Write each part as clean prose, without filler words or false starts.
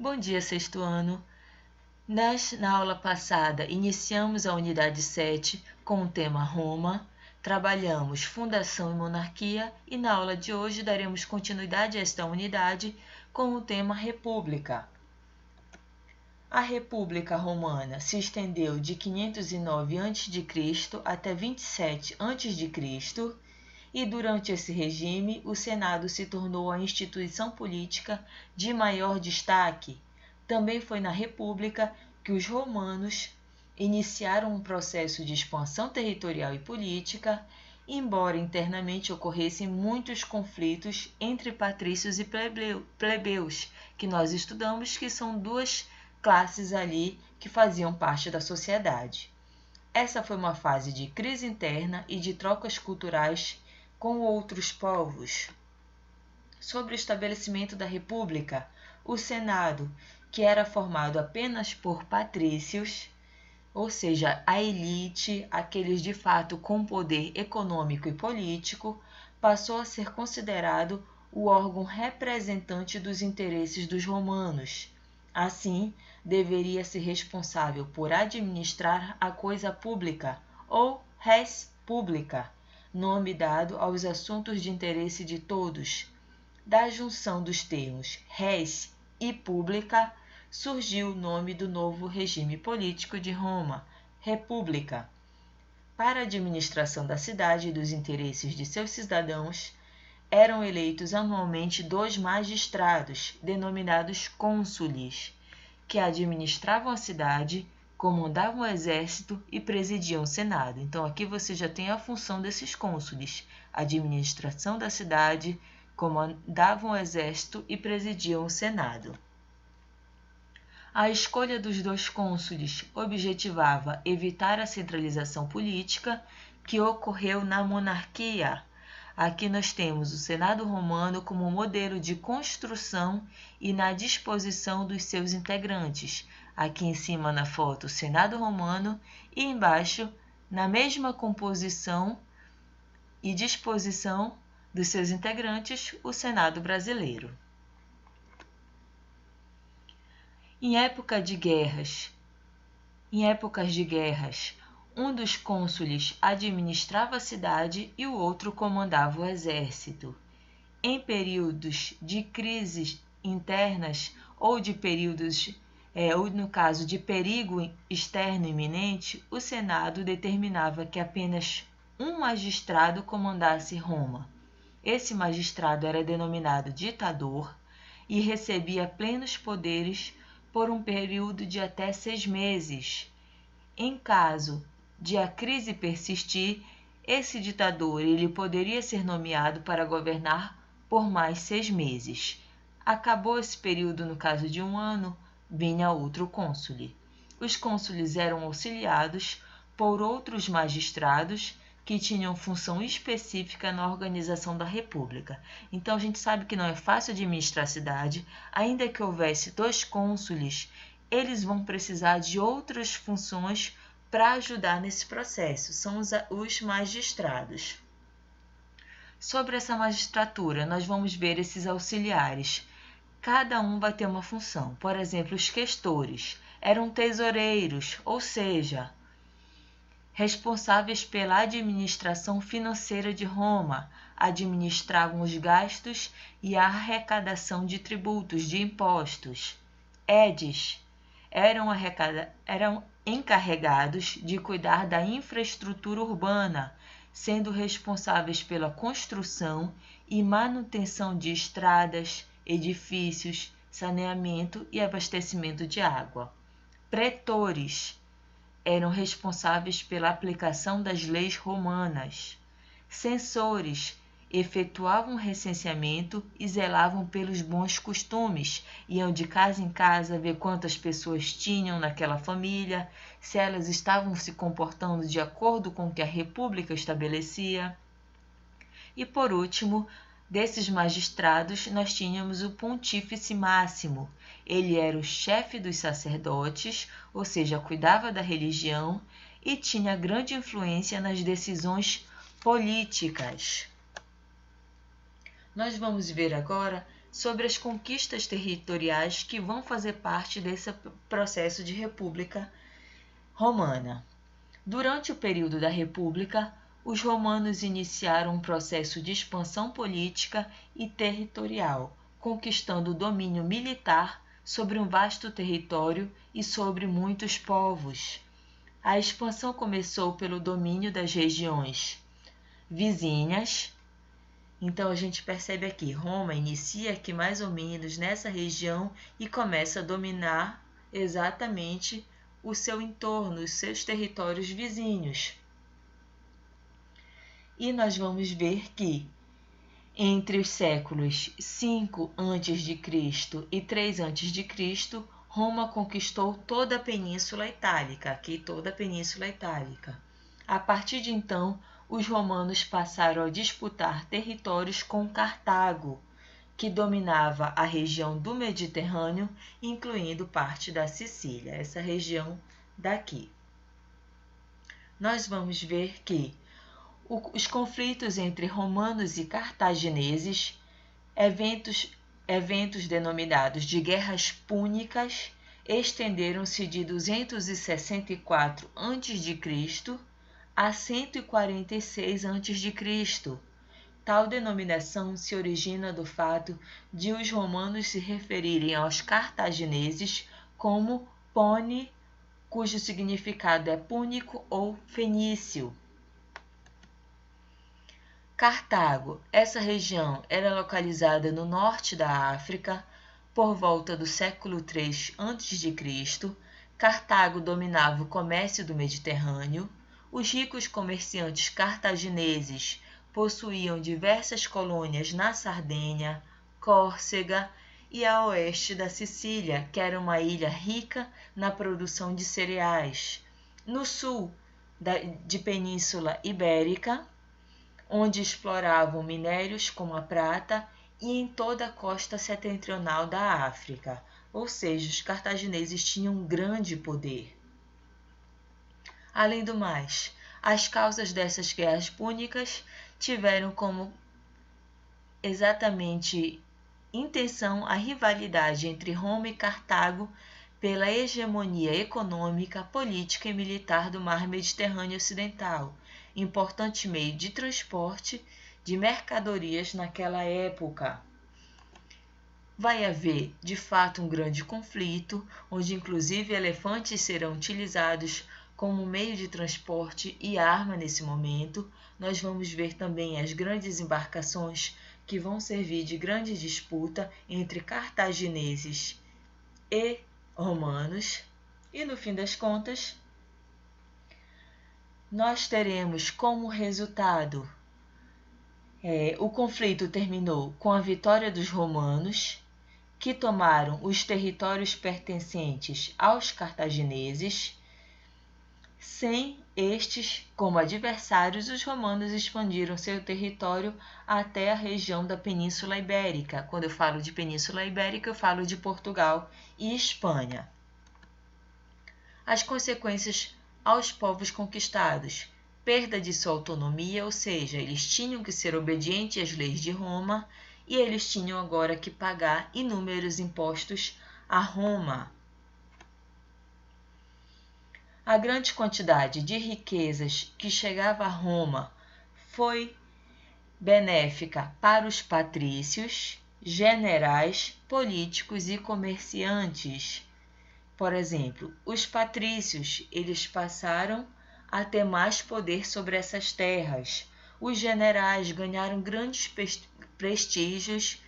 Bom dia, sexto ano. Na aula passada, iniciamos a unidade 7 com o tema Roma, trabalhamos Fundação e Monarquia e na aula de hoje daremos continuidade a esta unidade com o tema República. A República Romana se estendeu de 509 a.C. até 27 a.C. e durante esse regime o Senado se tornou a instituição política de maior destaque. Também foi na República que os romanos iniciaram um processo de expansão territorial e política, embora internamente ocorressem muitos conflitos entre patrícios e plebeus, que nós estudamos que são duas classes ali que faziam parte da sociedade. Essa foi uma fase de crise interna e de trocas culturais com outros povos. Sobre o estabelecimento da República, o Senado, que era formado apenas por patrícios, ou seja, a elite, aqueles de fato com poder econômico e político, passou a ser considerado o órgão representante dos interesses dos romanos. Assim, deveria ser responsável por administrar a coisa pública, ou res publica, nome dado aos assuntos de interesse de todos. Da junção dos termos res e pública, surgiu o nome do novo regime político de Roma, República. Para a administração da cidade e dos interesses de seus cidadãos, eram eleitos anualmente 2 magistrados, denominados cônsules, que administravam a cidade, comandavam o exército e presidiam o Senado. Então, aqui você já tem a função desses cônsules: administração da cidade, comandavam o exército e presidiam o Senado. A escolha dos 2 cônsules objetivava evitar a centralização política que ocorreu na monarquia. Aqui nós temos o Senado romano como modelo de construção e na disposição dos seus integrantes. Aqui em cima na foto o Senado romano e embaixo, na mesma composição e disposição dos seus integrantes, o Senado brasileiro. Em épocas de guerras, um dos cônsules administrava a cidade e o outro comandava o exército. Em períodos de crises internas ou de ou no caso de perigo externo iminente, o Senado determinava que apenas um magistrado comandasse Roma. Esse magistrado era denominado ditador e recebia plenos poderes por um período de até 6 meses. Em caso de a crise persistir, esse ditador poderia ser nomeado para governar por mais 6 meses. Acabou esse período no caso de 1 ano, vinha outro cônsule. Os cônsules eram auxiliados por outros magistrados que tinham função específica na organização da República. Então a gente sabe que não é fácil administrar a cidade, ainda que houvesse 2 cônsules, eles vão precisar de outras funções para ajudar nesse processo, são os magistrados. Sobre essa magistratura, nós vamos ver esses auxiliares. Cada um vai ter uma função. Por exemplo, os questores eram tesoureiros, ou seja, responsáveis pela administração financeira de Roma, administravam os gastos e a arrecadação de tributos, de impostos. Edes eram encarregados de cuidar da infraestrutura urbana, sendo responsáveis pela construção e manutenção de estradas, edifícios, saneamento e abastecimento de água. Pretores eram responsáveis pela aplicação das leis romanas. Censores efetuavam recenseamento e zelavam pelos bons costumes, iam de casa em casa ver quantas pessoas tinham naquela família, se elas estavam se comportando de acordo com o que a República estabelecia. E por último, desses magistrados, nós tínhamos o Pontífice Máximo. Ele era o chefe dos sacerdotes, ou seja, cuidava da religião e tinha grande influência nas decisões políticas. Nós vamos ver agora sobre as conquistas territoriais que vão fazer parte desse processo de República Romana. Durante o período da República, os romanos iniciaram um processo de expansão política e territorial, conquistando o domínio militar sobre um vasto território e sobre muitos povos. A expansão começou pelo domínio das regiões vizinhas. Então a gente percebe aqui, Roma inicia aqui mais ou menos nessa região e começa a dominar exatamente o seu entorno, os seus territórios vizinhos. E nós vamos ver que entre os séculos 5 a.C. e 3 a.C., Roma conquistou toda a Península Itálica, aqui toda a Península Itálica. A partir de então, os romanos passaram a disputar territórios com Cartago, que dominava a região do Mediterrâneo, incluindo parte da Sicília, essa região daqui. Nós vamos ver que os conflitos entre romanos e cartagineses, eventos denominados de guerras púnicas, estenderam-se de 264 a.C. a 146 a.C. Tal denominação se origina do fato de os romanos se referirem aos cartagineses como Pone, cujo significado é púnico ou fenício. Cartago. Essa região era localizada no norte da África por volta do século III a.C. Cartago dominava o comércio do Mediterrâneo. Os ricos comerciantes cartagineses possuíam diversas colônias na Sardenha, Córcega e a oeste da Sicília, que era uma ilha rica na produção de cereais. No sul de Península Ibérica, onde exploravam minérios como a prata, e em toda a costa setentrional da África, ou seja, os cartagineses tinham um grande poder. Além do mais, as causas dessas guerras púnicas tiveram como exatamente intenção a rivalidade entre Roma e Cartago pela hegemonia econômica, política e militar do mar Mediterrâneo Ocidental, importante meio de transporte de mercadorias naquela época. Vai haver, de fato, um grande conflito, onde inclusive elefantes serão utilizados como meio de transporte e arma nesse momento. Nós vamos ver também as grandes embarcações que vão servir de grande disputa entre cartagineses e romanos. E no fim das contas, nós teremos como resultado o conflito terminou com a vitória dos romanos, que tomaram os territórios pertencentes aos cartagineses. Sem estes como adversários, os romanos expandiram seu território até a região da Península Ibérica. Quando eu falo de Península Ibérica, eu falo de Portugal e Espanha. As consequências aos povos conquistados: perda de sua autonomia, ou seja, eles tinham que ser obedientes às leis de Roma e eles tinham agora que pagar inúmeros impostos a Roma. A grande quantidade de riquezas que chegava a Roma foi benéfica para os patrícios, generais, políticos e comerciantes. Por exemplo, os patrícios, eles passaram a ter mais poder sobre essas terras. Os generais ganharam grandes prestígios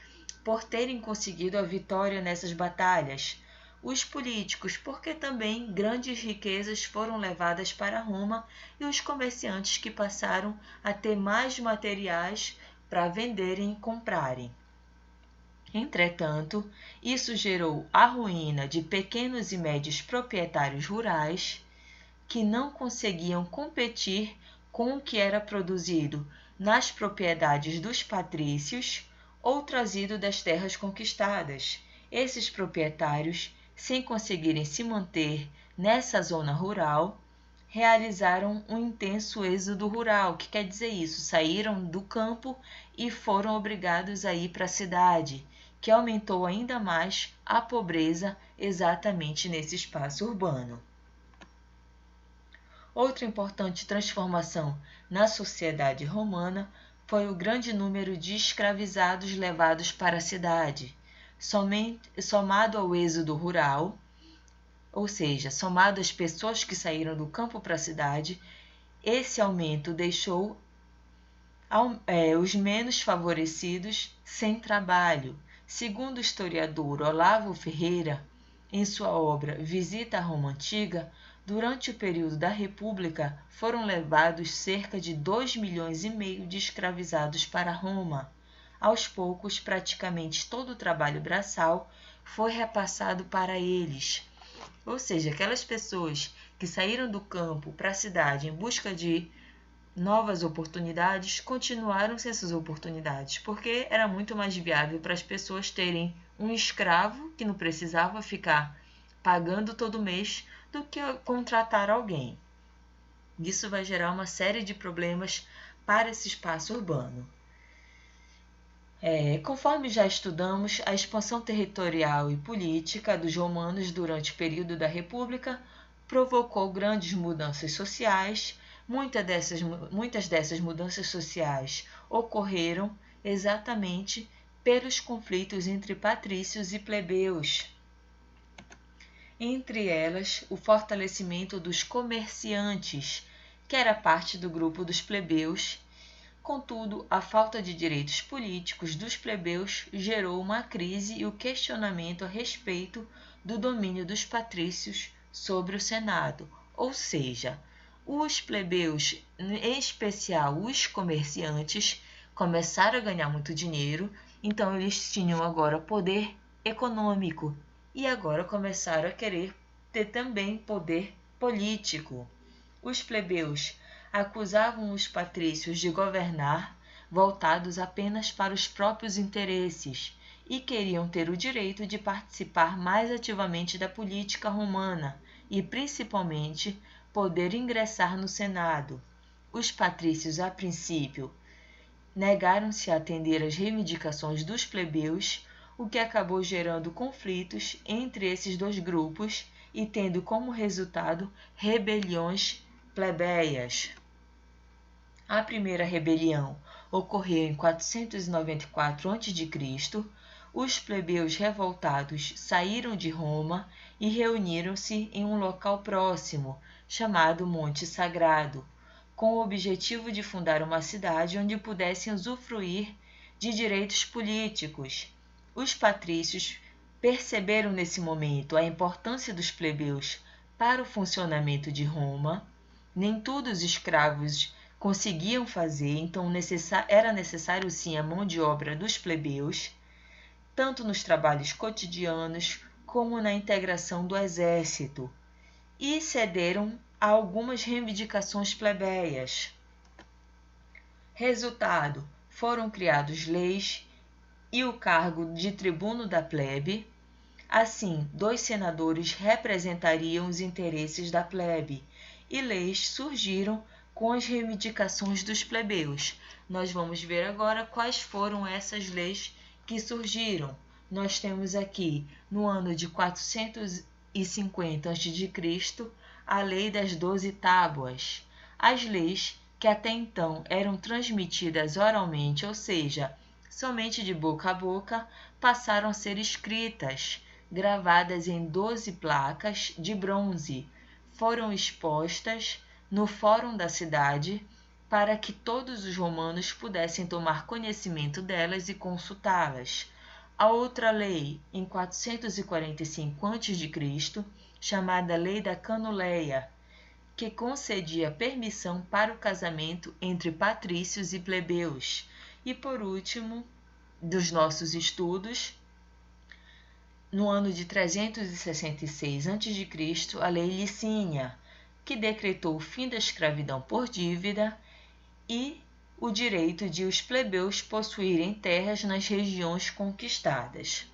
por terem conseguido a vitória nessas batalhas. Os políticos, porque também grandes riquezas foram levadas para Roma, e os comerciantes, que passaram a ter mais materiais para venderem e comprarem. Entretanto, isso gerou a ruína de pequenos e médios proprietários rurais, que não conseguiam competir com o que era produzido nas propriedades dos patrícios ou trazido das terras conquistadas. Esses proprietários, sem conseguirem se manter nessa zona rural, realizaram um intenso êxodo rural. O que quer dizer isso? Saíram do campo e foram obrigados a ir para a cidade. que aumentou ainda mais a pobreza exatamente nesse espaço urbano. Outra importante transformação na sociedade romana foi o grande número de escravizados levados para a cidade, somado ao êxodo rural, ou seja, somado às pessoas que saíram do campo para a cidade. Esse aumento deixou os menos favorecidos sem trabalho. Segundo o historiador Olavo Ferreira, em sua obra Visita à Roma Antiga, durante o período da República foram levados cerca de 2,5 milhões de escravizados para Roma. Aos poucos, praticamente todo o trabalho braçal foi repassado para eles. Ou seja, aquelas pessoas que saíram do campo para a cidade em busca de novas oportunidades continuaram sem essas oportunidades, porque era muito mais viável para as pessoas terem um escravo que não precisava ficar pagando todo mês do que contratar alguém. Isso vai gerar uma série de problemas para esse espaço urbano. Conforme já estudamos, a expansão territorial e política dos romanos durante o período da República provocou grandes mudanças sociais. Muitas dessas mudanças sociais ocorreram exatamente pelos conflitos entre patrícios e plebeus. Entre elas, o fortalecimento dos comerciantes, que era parte do grupo dos plebeus. Contudo, a falta de direitos políticos dos plebeus gerou uma crise e o questionamento a respeito do domínio dos patrícios sobre o Senado, ou seja, os plebeus, em especial os comerciantes, começaram a ganhar muito dinheiro, então eles tinham agora poder econômico e agora começaram a querer ter também poder político. Os plebeus acusavam os patrícios de governar voltados apenas para os próprios interesses e queriam ter o direito de participar mais ativamente da política romana e, principalmente, poder ingressar no Senado. Os patrícios, a princípio, negaram-se a atender às reivindicações dos plebeus, o que acabou gerando conflitos entre esses dois grupos e tendo como resultado rebeliões plebeias. A primeira rebelião ocorreu em 494 a.C. Os plebeus revoltados saíram de Roma e reuniram-se em um local próximo, chamado Monte Sagrado, com o objetivo de fundar uma cidade onde pudessem usufruir de direitos políticos. Os patrícios perceberam nesse momento a importância dos plebeus para o funcionamento de Roma. Nem tudo os escravos conseguiam fazer, então era necessário sim a mão de obra dos plebeus, tanto nos trabalhos cotidianos como na integração do exército, e cederam a algumas reivindicações plebeias. Resultado, foram criadas leis e o cargo de tribuno da plebe. Assim, 2 senadores representariam os interesses da plebe, e leis surgiram com as reivindicações dos plebeus. Nós vamos ver agora quais foram essas leis que surgiram. Nós temos aqui, no ano de 450 a.C., a Lei das 12 Tábuas. As leis, que até então eram transmitidas oralmente, ou seja, somente de boca a boca, passaram a ser escritas, gravadas em 12 placas de bronze. Foram expostas no fórum da cidade para que todos os romanos pudessem tomar conhecimento delas e consultá-las. A outra lei, em 445 a.C., chamada Lei da Canuleia, que concedia permissão para o casamento entre patrícios e plebeus. E por último, dos nossos estudos, no ano de 366 a.C., a Lei Licínia, que decretou o fim da escravidão por dívida e o direito de os plebeus possuírem terras nas regiões conquistadas.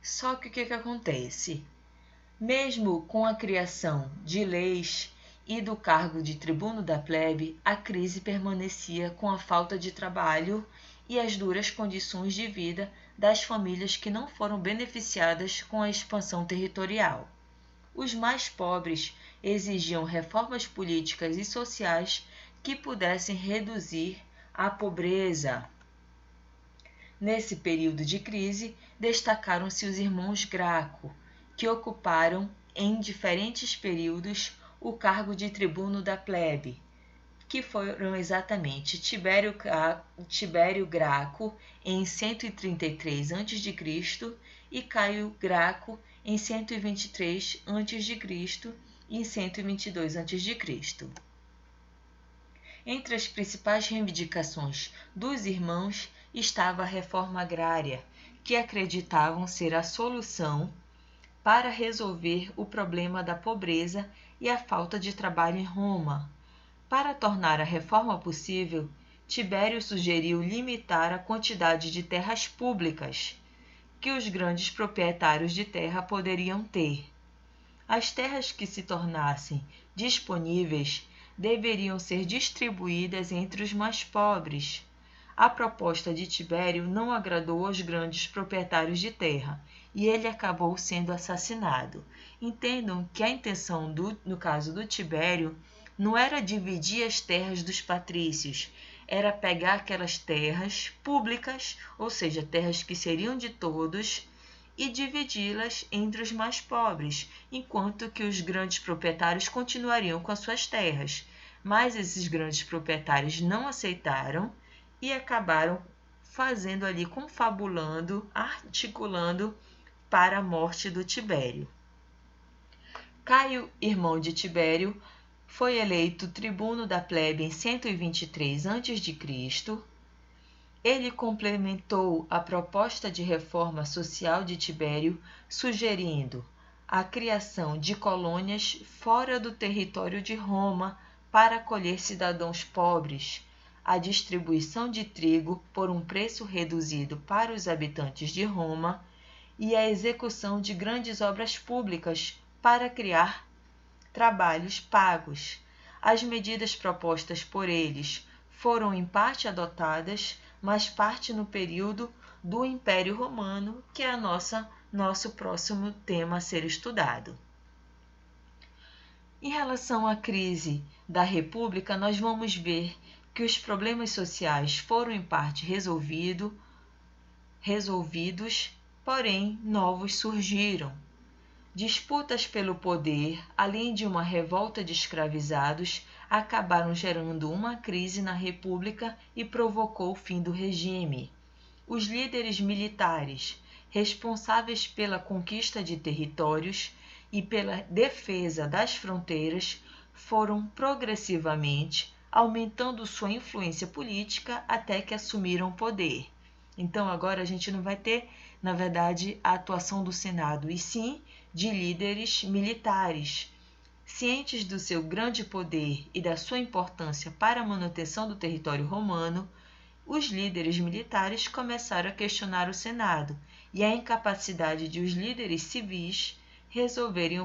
Só que o que acontece? Mesmo com a criação de leis e do cargo de tribuno da plebe, a crise permanecia com a falta de trabalho e as duras condições de vida das famílias que não foram beneficiadas com a expansão territorial. Os mais pobres exigiam reformas políticas e sociais que pudessem reduzir a pobreza. Nesse período de crise, destacaram-se os irmãos Graco, que ocuparam, em diferentes períodos, o cargo de tribuno da plebe, que foram exatamente Tibério Graco, em 133 a.C., e Caio Graco, em 123 a.C. e em 122 a.C. Entre as principais reivindicações dos irmãos estava a reforma agrária, que acreditavam ser a solução para resolver o problema da pobreza e a falta de trabalho em Roma. Para tornar a reforma possível, Tibério sugeriu limitar a quantidade de terras públicas que os grandes proprietários de terra poderiam ter. As terras que se tornassem disponíveis deveriam ser distribuídas entre os mais pobres. A proposta de Tibério não agradou aos grandes proprietários de terra e ele acabou sendo assassinado. Entendam que a intenção, no caso do Tibério, não era dividir as terras dos patrícios, era pegar aquelas terras públicas, ou seja, terras que seriam de todos, e dividi-las entre os mais pobres, enquanto que os grandes proprietários continuariam com as suas terras. Mas esses grandes proprietários não aceitaram e acabaram fazendo ali, confabulando, articulando para a morte do Tibério. Caio, irmão de Tibério, foi eleito tribuno da plebe em 123 a.C. Ele complementou a proposta de reforma social de Tibério, sugerindo a criação de colônias fora do território de Roma para acolher cidadãos pobres, a distribuição de trigo por um preço reduzido para os habitantes de Roma e a execução de grandes obras públicas para criar trabalhos pagos. As medidas propostas por eles foram em parte adotadas, mas parte no período do Império Romano, que é nosso próximo tema a ser estudado. Em relação à crise da República, nós vamos ver que os problemas sociais foram em parte resolvidos, porém novos surgiram. Disputas pelo poder, além de uma revolta de escravizados, acabaram gerando uma crise na República e provocou o fim do regime. Os líderes militares, responsáveis pela conquista de territórios e pela defesa das fronteiras, foram progressivamente aumentando sua influência política até que assumiram o poder. Então agora a gente não vai ter, na verdade, a atuação do Senado, e sim de líderes militares. Cientes do seu grande poder e da sua importância para a manutenção do território romano, os líderes militares começaram a questionar o Senado e a incapacidade de os líderes civis resolverem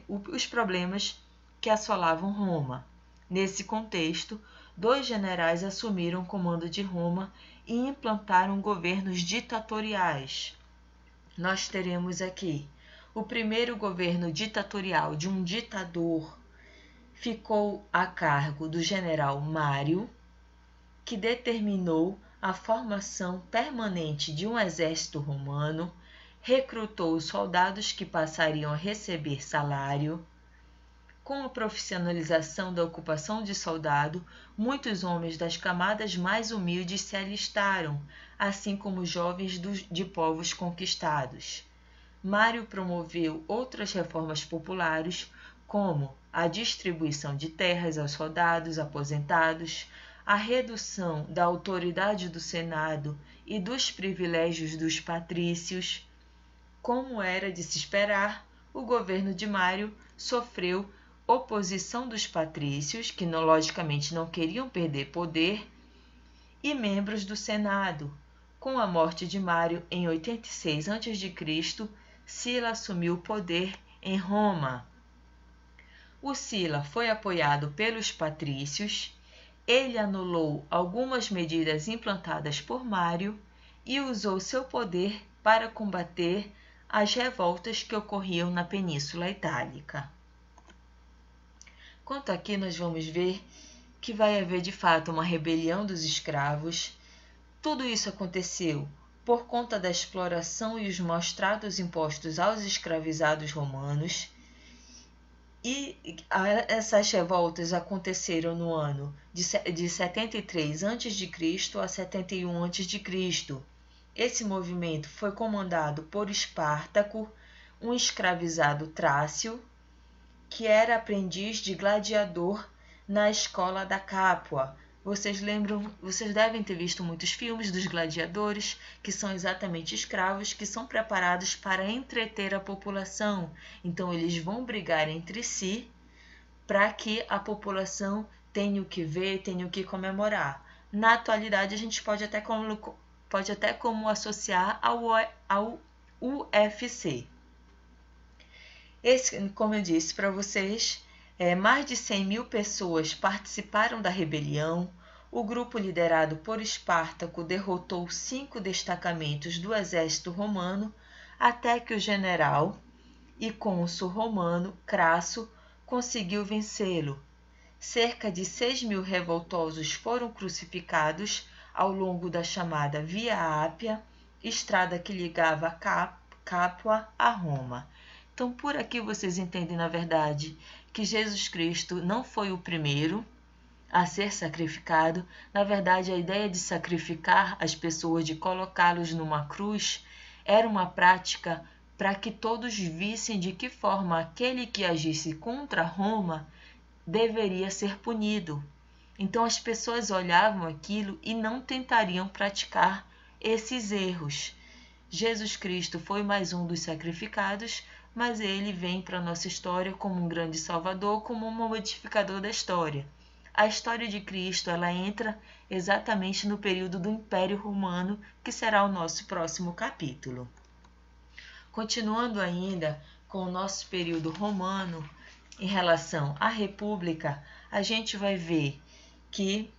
os problemas que assolavam Roma. Nesse contexto, 2 generais assumiram o comando de Roma e implantaram governos ditatoriais. Nós teremos aqui o primeiro governo ditatorial de um ditador, ficou a cargo do general Mário, que determinou a formação permanente de um exército romano, recrutou os soldados que passariam a receber salário. Com a profissionalização da ocupação de soldado, muitos homens das camadas mais humildes se alistaram, assim como jovens de povos conquistados. Mário promoveu outras reformas populares, como a distribuição de terras aos soldados aposentados, a redução da autoridade do Senado e dos privilégios dos patrícios. Como era de se esperar, o governo de Mário sofreu oposição dos patrícios, que logicamente não queriam perder poder, e membros do Senado. Com a morte de Mário em 86 a.C., Sila assumiu o poder em Roma. O Sila foi apoiado pelos patrícios. Ele anulou algumas medidas implantadas por Mário e usou seu poder para combater as revoltas que ocorriam na Península Itálica. Quanto aqui nós vamos ver que vai haver de fato uma rebelião dos escravos. Tudo isso aconteceu por conta da exploração e os maus-tratos impostos aos escravizados romanos. E essas revoltas aconteceram no ano de 73 a.C. a 71 a.C. Esse movimento foi comandado por Espartaco, um escravizado trácio, que era aprendiz de gladiador na escola da Capua. Vocês devem ter visto muitos filmes dos gladiadores, que são exatamente escravos que são preparados para entreter a população. Então eles vão brigar entre si para que a população tenha o que ver, tenha o que comemorar. Na atualidade a gente pode até como associar ao UFC. Como eu disse para vocês, mais de 100 mil pessoas participaram da rebelião. O grupo liderado por Espartaco derrotou 5 destacamentos do exército romano até que o general e cônsul romano Crasso conseguiu vencê-lo. Cerca de 6 mil revoltosos foram crucificados ao longo da chamada Via Ápia, estrada que ligava Capua a Roma. Então, por aqui vocês entendem, na verdade, que Jesus Cristo não foi o primeiro a ser sacrificado. Na verdade, a ideia de sacrificar as pessoas, de colocá-los numa cruz, era uma prática para que todos vissem de que forma aquele que agisse contra Roma deveria ser punido. Então, as pessoas olhavam aquilo e não tentariam praticar esses erros. Jesus Cristo foi mais um dos sacrificados, mas ele vem para a nossa história como um grande salvador, como um modificador da história. A história de Cristo ela entra exatamente no período do Império Romano, que será o nosso próximo capítulo. Continuando ainda com o nosso período romano, em relação à República, a gente vai ver que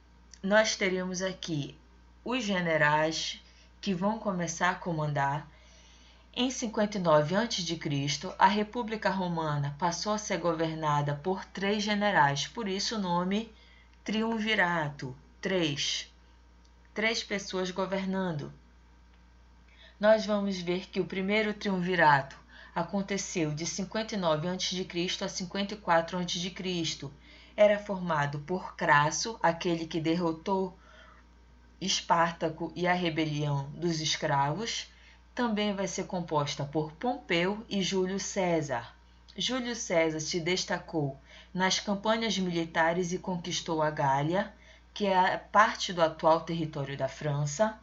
nós teremos aqui os generais que vão começar a comandar. Em 59 a.C., a República Romana passou a ser governada por 3 generais, por isso o nome triunvirato, 3 pessoas governando. Nós vamos ver que o primeiro triunvirato aconteceu de 59 a.C. a 54 a.C. Era formado por Crasso, aquele que derrotou Espartaco e a rebelião dos escravos. Também vai ser composta por Pompeu e Júlio César. Júlio César se destacou nas campanhas militares e conquistou a Gália, que é parte do atual território da França.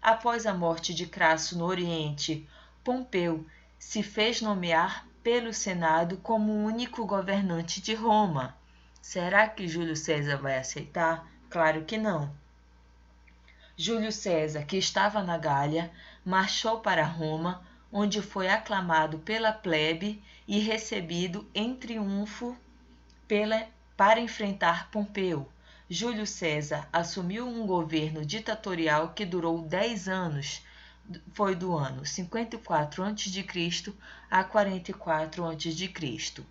Após a morte de Crasso no Oriente, Pompeu se fez nomear pelo Senado como o único governante de Roma. Será que Júlio César vai aceitar? Claro que não. Júlio César, que estava na Gália, marchou para Roma, onde foi aclamado pela plebe e recebido em triunfo para enfrentar Pompeu. Júlio César assumiu um governo ditatorial que durou 10 anos. Foi do ano 54 a.C. a 44 a.C.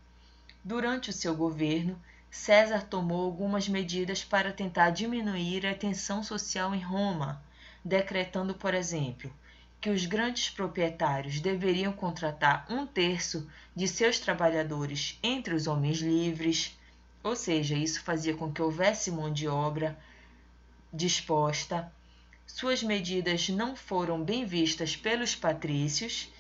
Durante o seu governo, César tomou algumas medidas para tentar diminuir a tensão social em Roma, decretando, por exemplo, que os grandes proprietários deveriam contratar 1/3 de seus trabalhadores entre os homens livres, ou seja, isso fazia com que houvesse mão de obra disposta. Suas medidas não foram bem vistas pelos patrícios,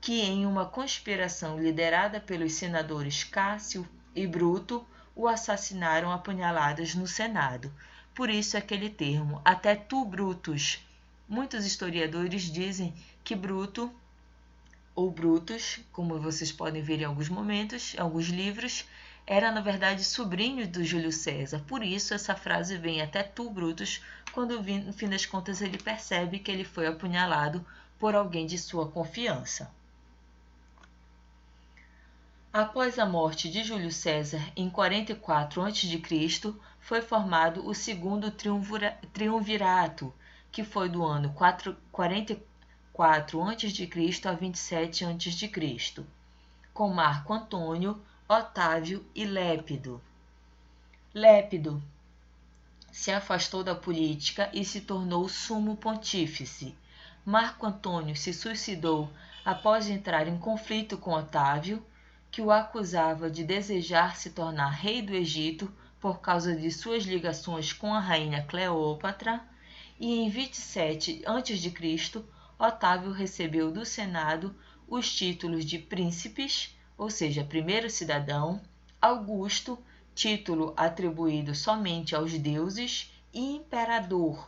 que em uma conspiração liderada pelos senadores Cássio e Bruto, o assassinaram a punhaladas no Senado. Por isso aquele termo, até tu, Brutus. Muitos historiadores dizem que Bruto, ou Brutus, como vocês podem ver em alguns momentos, em alguns livros, era na verdade sobrinho do Júlio César. Por isso essa frase vem até tu, Brutus, quando no fim das contas ele percebe que ele foi apunhalado por alguém de sua confiança. Após a morte de Júlio César em 44 a.C., foi formado o segundo triunvirato, que foi do ano 44 a.C. a 27 a.C., com Marco Antônio, Otávio e Lépido. Lépido se afastou da política e se tornou sumo pontífice. Marco Antônio se suicidou após entrar em conflito com Otávio, que o acusava de desejar se tornar rei do Egito por causa de suas ligações com a rainha Cleópatra, e em 27 a.C., Otávio recebeu do Senado os títulos de príncipes, ou seja, primeiro cidadão, Augusto, título atribuído somente aos deuses, e imperador,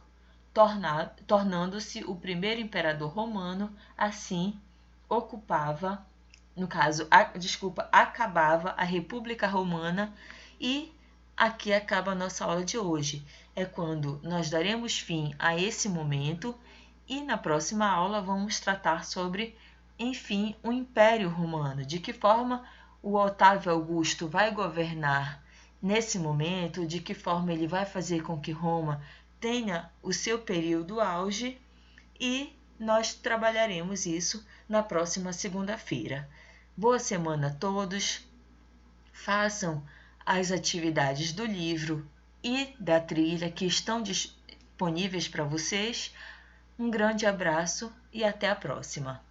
tornando-se o primeiro imperador romano. Assim, acabava a República Romana. E aqui acaba a nossa aula de hoje. É quando nós daremos fim a esse momento, e na próxima aula vamos tratar sobre, enfim, o Império Romano, de que forma o Otávio Augusto vai governar nesse momento, de que forma ele vai fazer com que Roma tenha o seu período auge, e nós trabalharemos isso na próxima segunda-feira. Boa semana a todos, façam as atividades do livro e da trilha que estão disponíveis para vocês. Um grande abraço e até a próxima!